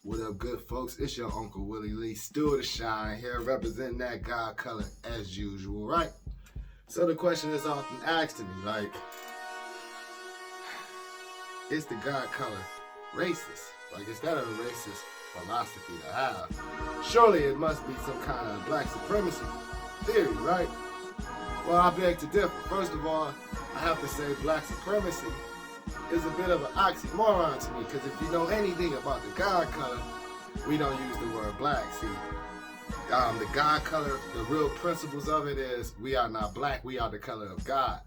What up, good folks? It's your Uncle Willie Lee, still the shine here, representing that God color as usual, right? So the question is often asked to me, like, is the God color racist? Like, is that a racist philosophy to have? Surely it must be some kind of black supremacy theory, right? Well, I beg to differ. First of all, I have to say black supremacy is a bit of an oxymoron to me, because if you know anything about the God color, we don't use the word black. See, the God color, the real principles of it is we are not black, we are the color of God.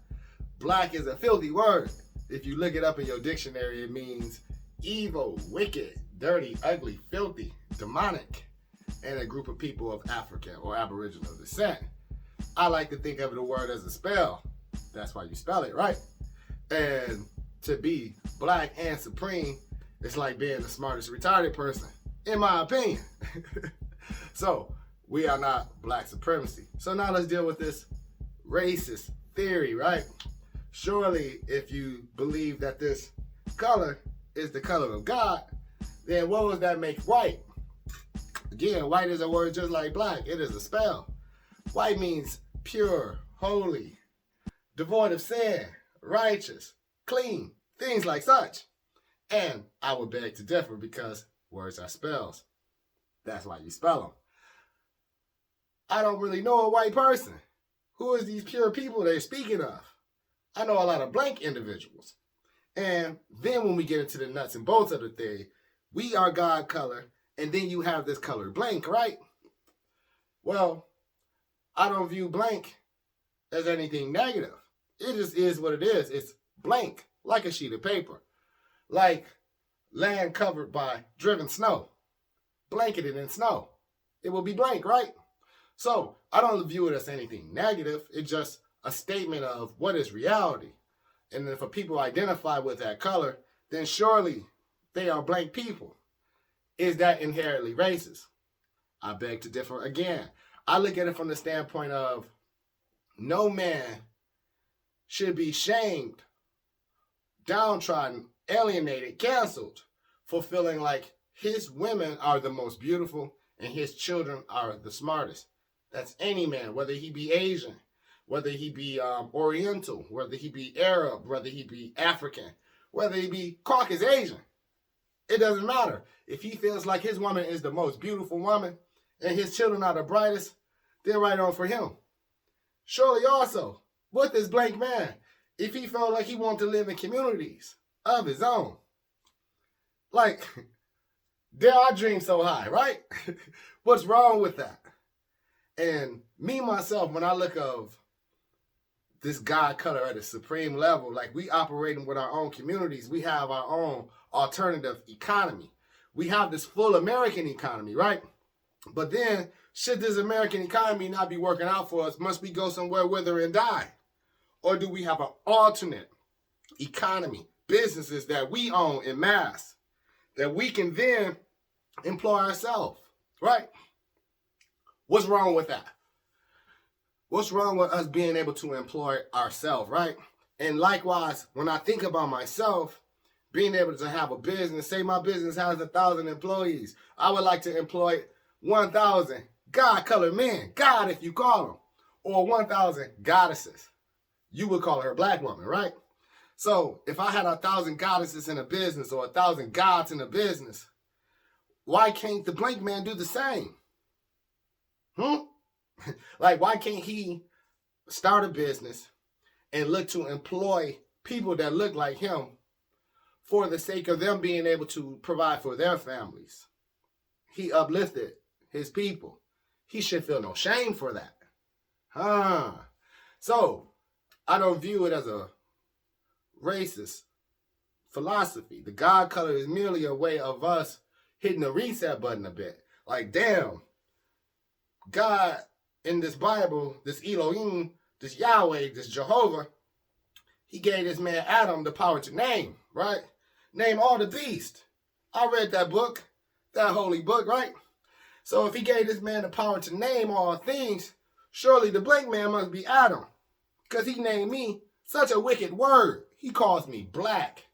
Black is a filthy word. If you look it up in your dictionary, it means evil, wicked, dirty, ugly, filthy, demonic, and a group of people of African or Aboriginal descent. I like to think of the word as a spell. That's why you spell it, right? And to be black and supreme, it's like being the smartest retarded person, in my opinion. So we are not black supremacy. So now let's deal with this racist theory, right? Surely if you believe that this color is the color of God, then what would that make white? Again, white is a word just like black. It is a spell. White means pure, holy, devoid of sin, righteous, clean, things like such. And I would beg to differ, because words are spells. That's why you spell them. I don't really know a white person. Who is these pure people they're speaking of? I know a lot of blank individuals. And then when we get into the nuts and bolts of the thing, we are God color, and then you have this color blank, right? Well, I don't view blank as anything negative. It just is what it is. It's blank, like a sheet of paper. Like land covered by driven snow, blanketed in snow. It will be blank, right? So I don't view it as anything negative. It's just a statement of what is reality. And if a people identify with that color, then surely they are blank people. Is that inherently racist? I beg to differ again. I look at it from the standpoint of no man should be shamed, downtrodden, alienated, canceled for feeling like his women are the most beautiful and his children are the smartest. That's any man, whether he be Asian, whether he be Oriental, whether he be Arab, whether he be African, whether he be Caucasian. It doesn't matter. If he feels like his woman is the most beautiful woman and his children are the brightest, then right on for him. Surely also, with this blank man, if he felt like he wanted to live in communities of his own, like, dare I dream so high, right? What's wrong with that? And me, myself, when I look of this God color at a supreme level, like we operating with our own communities, we have our own alternative economy. We have this full American economy, right? But then, should this American economy not be working out for us, must we go somewhere wither and die? Or do we have an alternate economy, businesses that we own in mass, that we can then employ ourselves, right? What's wrong with that? What's wrong with us being able to employ ourselves, right? And likewise, when I think about myself, being able to have a business, say my business has 1,000 employees, I would like to employ 1,000 God colored men, God if you call them, or 1,000 goddesses. You would call her a black woman, right? So if I had 1,000 goddesses in a business or 1,000 gods in a business, why can't the blank man do the same? Like, why can't he start a business and look to employ people that look like him for the sake of them being able to provide for their families? He uplifted his people. He should feel no shame for that. So I don't view it as a racist philosophy. The God color is merely a way of us hitting the reset button a bit. Like, damn, God in this Bible, this Elohim, this Yahweh, this Jehovah, he gave this man Adam the power to name, right? Name all the beasts. I read that book, that holy book, right? So if he gave this man the power to name all things, surely the blank man must be Adam, because he named me such a wicked word. He calls me black.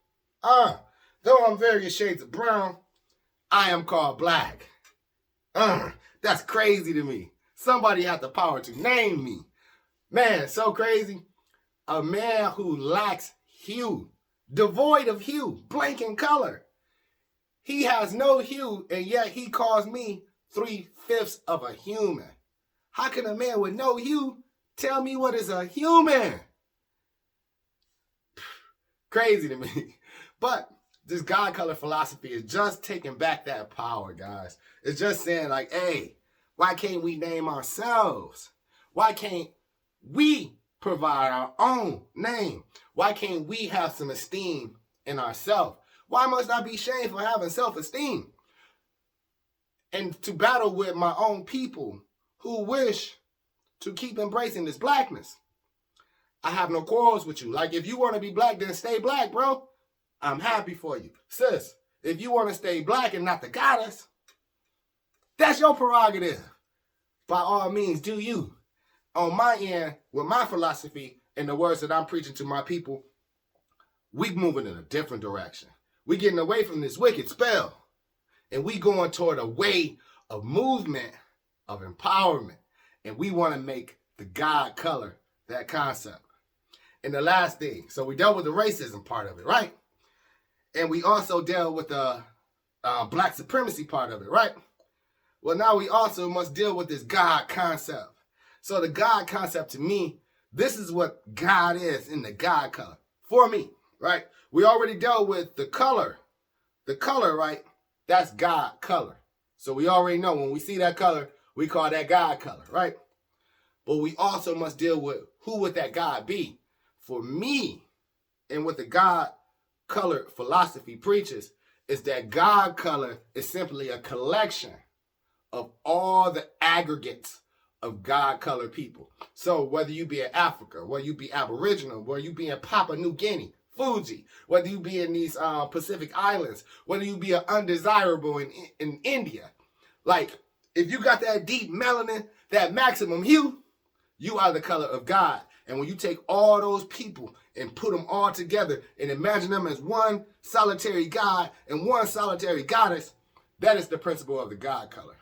Though I'm various shades of brown, I am called black. That's crazy to me. Somebody had the power to name me. Man, so crazy. A man who lacks hue, devoid of hue, blank in color. He has no hue, and yet he calls me 3/5 of a human. How can a man with no hue tell me what is a human? Crazy to me. But this God color philosophy is just taking back that power, guys. It's just saying like, hey, why can't we name ourselves? Why can't we provide our own name? Why can't we have some esteem in ourselves? Why must I be shamed for having self-esteem? And to battle with my own people who wish to keep embracing this blackness. I have no quarrels with you. Like, if you want to be black, then stay black, bro. I'm happy for you. Sis, if you want to stay black and not the goddess, that's your prerogative. By all means, do you. On my end, with my philosophy and the words that I'm preaching to my people, we moving in a different direction. We getting away from this wicked spell. And we going toward a way of movement, of empowerment. And we want to make the God color that concept. And the last thing, so we dealt with the racism part of it, right? And we also dealt with the black supremacy part of it, right? Well, now we also must deal with this God concept. So the God concept, to me, this is what God is in the God color. For me, right? We already dealt with the color. The color, right? That's God color. So we already know when we see that color, we call that God color, right? But we also must deal with who would that God be. For me, and what the God color philosophy preaches, is that God color is simply a collection of all the aggregates of God color people. So whether you be in Africa, whether you be Aboriginal, whether you be in Papua New Guinea, Fuji, whether you be in these Pacific Islands, whether you be an undesirable in India, like if you got that deep melanin, that maximum hue, you are the color of God. And when you take all those people and put them all together and imagine them as one solitary God and one solitary goddess, that is the principle of the God color.